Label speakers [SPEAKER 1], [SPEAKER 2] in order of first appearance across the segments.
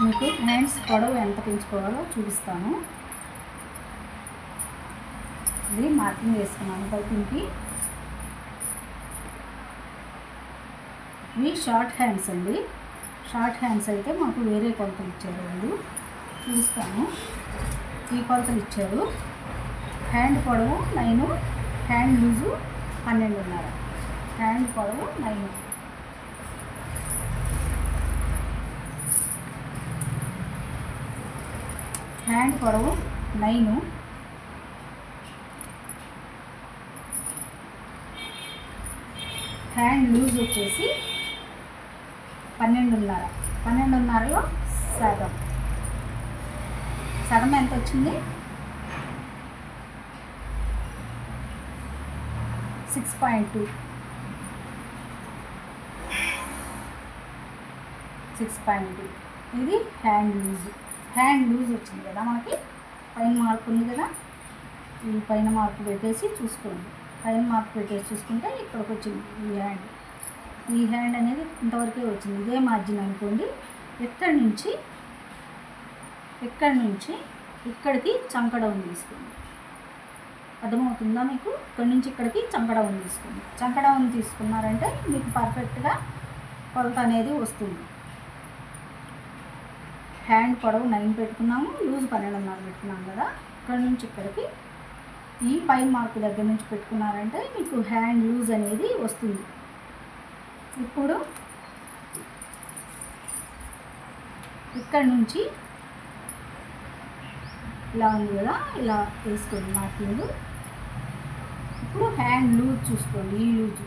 [SPEAKER 1] మీకు హ్యాండ్స్ పొడవు ఎంత పెంచుకోవాలో చూపిస్తాను. ఇది మార్కింగ్ వేసుకున్నాను పైపింగ్కి. ఇవి షార్ట్ హ్యాండ్స్ అండి. షార్ట్ హ్యాండ్స్ అయితే మాకు వేరే కొలతలు ఇచ్చారు వాళ్ళు. చూస్తాను. ఈ కొలతలు ఇచ్చారు. హ్యాండ్ పొడవు 9, హ్యాండ్ లూజు 12.5. హ్యాండ్ పొడవు 9, హ్యాండ్ పొడవు 9, హ్యాండ్ లూజ్ వచ్చేసి 12.5. 12.5లో సగం ఎంత వచ్చింది? 6.2. 6.2 ఇది హ్యాండ్ లూజ్ వచ్చింది కదా మనకి. పైన మార్క్ ఉంది కదా, ఈ పైన మార్క్ పెట్టేసి చూసుకోండి. పైన మార్క్ పెట్టేసి చూసుకుంటే ఇక్కడికి వచ్చింది ఈ హ్యాండ్ అనేది ఇంతవరకే వచ్చింది. ఇదే మార్జిన్ అనుకోండి. ఇక్కడి నుంచి ఇక్కడికి చంకడౌన్ తీసుకోండి. అర్థమవుతుందా మీకు? ఇక్కడి నుంచి ఇక్కడికి చంకడౌన్ తీసుకోండి. చంకడౌన్ తీసుకున్నారంటే మీకు పర్ఫెక్ట్గా కొలత అనేది వస్తుంది. హ్యాండ్ పొడవు 9 పెట్టుకున్నాము, లూజ్ 12.5 పెట్టుకున్నాం కదా. ఇక్కడి నుంచి ఇక్కడికి ఈ పై మార్క్ దగ్గర నుంచి పెట్టుకున్నారంటే మీకు హ్యాండ్ లూజ్ అనేది వస్తుంది. ఇప్పుడు ఇక్కడి నుంచి ఇలా ఉంది కదా, ఇలా వేసుకోండి మార్కింగ్. ఇప్పుడు హ్యాండ్ లూజ్ చూసుకోండి. ఈ లూజ్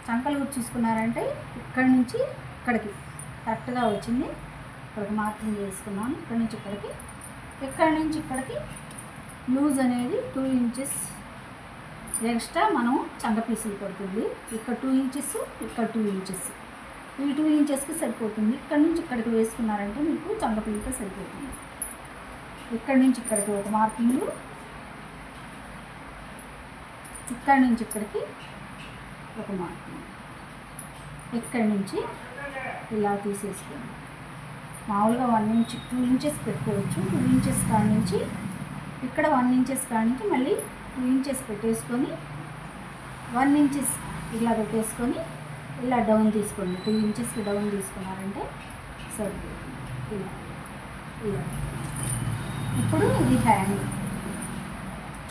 [SPEAKER 1] చంక లూజ్ చూసుకున్నారంటే ఇక్కడి నుంచి ఇక్కడికి కరెక్ట్గా వచ్చింది. ఇక్కడికి మార్కింగ్ వేసుకున్నాను. ఇక్కడి నుంచి ఇక్కడికి లూజ్ అనేది 2 ఇంచెస్ ఎక్స్ట్రా మనం చంక పీసులు పడుతుంది. ఇక్కడ 2 ఇంచెస్, ఇక్కడ 2 ఇంచెస్. ఈ 2 ఇంచెస్కి సరిపోతుంది. ఇక్కడి నుంచి ఇక్కడికి వేసుకున్నారంటే మీకు చంక పీలతో సరిపోతుంది. ఇక్కడి నుంచి ఇక్కడికి ఒక మార్కింగ్, ఇక్కడి నుంచి ఇక్కడికి ఒక మార్కింగ్. ఇక్కడి నుంచి ఇలా తీసేసుకోండి. మామూలుగా 1 ఇంచ్ 2 ఇంచెస్ పెట్టుకోవచ్చు. 2 ఇంచెస్ కాడి నుంచి ఇక్కడ 1 ఇంచెస్ కాడి నుంచి మళ్ళీ 2 ఇంచెస్ పెట్టేసుకొని 1 ఇంచెస్ ఇలా పెట్టేసుకొని ఇలా డౌన్ తీసుకోండి. 2 ఇంచెస్కి డౌన్ తీసుకున్నారంటే సరిపోతుంది. ఇలా ఇప్పుడు ఇది హ్యాండ్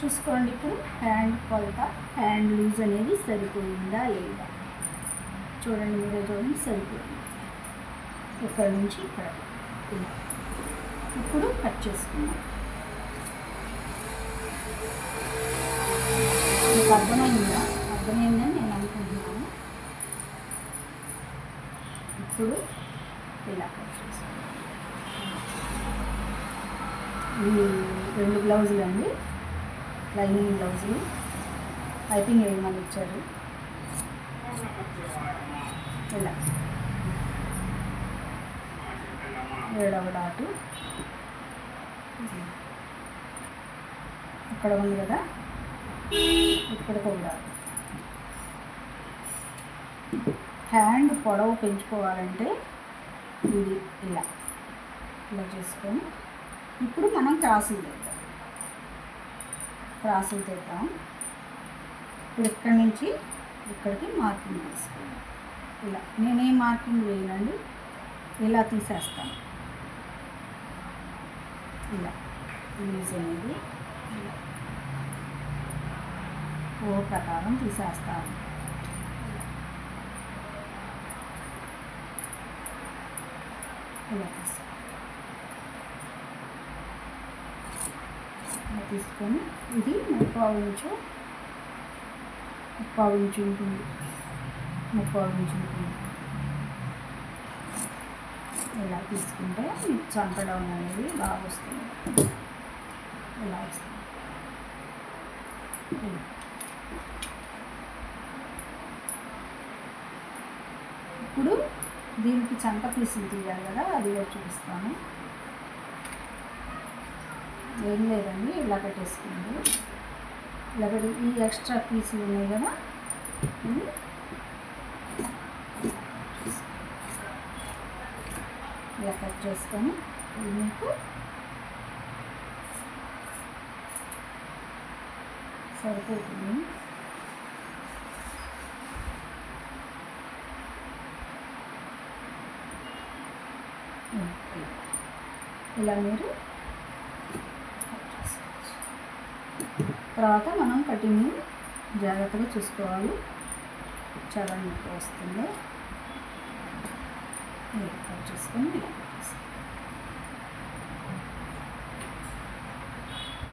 [SPEAKER 1] చూసుకోండి. ఇప్పుడు హ్యాండ్ కొలత, హ్యాండ్ లూజ్ అనేది సరిపోయిందా లేదా చూడండి. మీరే చూడండి, సరిపోయింది. ఇక్కడ నుంచి ఇక్కడ ఇలా. ఇప్పుడు కట్ చేసుకున్నాం. మీకు అర్థమైందని నేను అనుకుంటున్నాను. ఇప్పుడు ఇలా కట్ చేసుకున్నాం. ఇవి 2 బ్లౌజులు అండి, లైనింగ్ బ్లౌజులు. పైపింగ్ వేయమని ఇచ్చారు. ఇలా 7వ డాటు ఇక్కడ ఉంది కదా, ఇక్కడికి ఒక డాటు. హ్యాండ్ పొడవు పెంచుకోవాలంటే ఇది ఇలా చేసుకొని ఇప్పుడు మనం క్రాసులు తెద్దాం. ఇప్పుడు ఇక్కడి నుంచి ఇక్కడికి మార్కింగ్ వేసుకోండి. ఇలా నేనేం మార్కింగ్ వేయనండి, ఇలా తీసేస్తాను. ఇలా లూజ్ అనేది ఓ ప్రకారం తీసేస్తాను. ఇలా తీసుకొని ఇది 3/4 ఇంచు ఉంటుంది. 3/4 ఇంచు ఉంటుంది. ఇలా తీసుకుంటే మీకు చంపడం అనేది బాగా వస్తుంది. ఇలా వస్తుంది. ఇప్పుడు దీనికి చంక పీసులు తీయాలి కదా, అది కూడా చూపిస్తాను. ఏం లేదండి, ఇలా పెట్టేసుకోండి. ఇలా ఈ ఎక్స్ట్రా పీసులు ఉన్నాయి కదా, ఇవి ఇలా కట్ చేసుకొని ఇది మీకు సరిపోతుంది. ఇలా మీరు తర్వాత మనం కటింగ్ జాగ్రత్తగా చూసుకోవాలి, చాలా నీట్గా వస్తుంది. కట్ చేసుకొని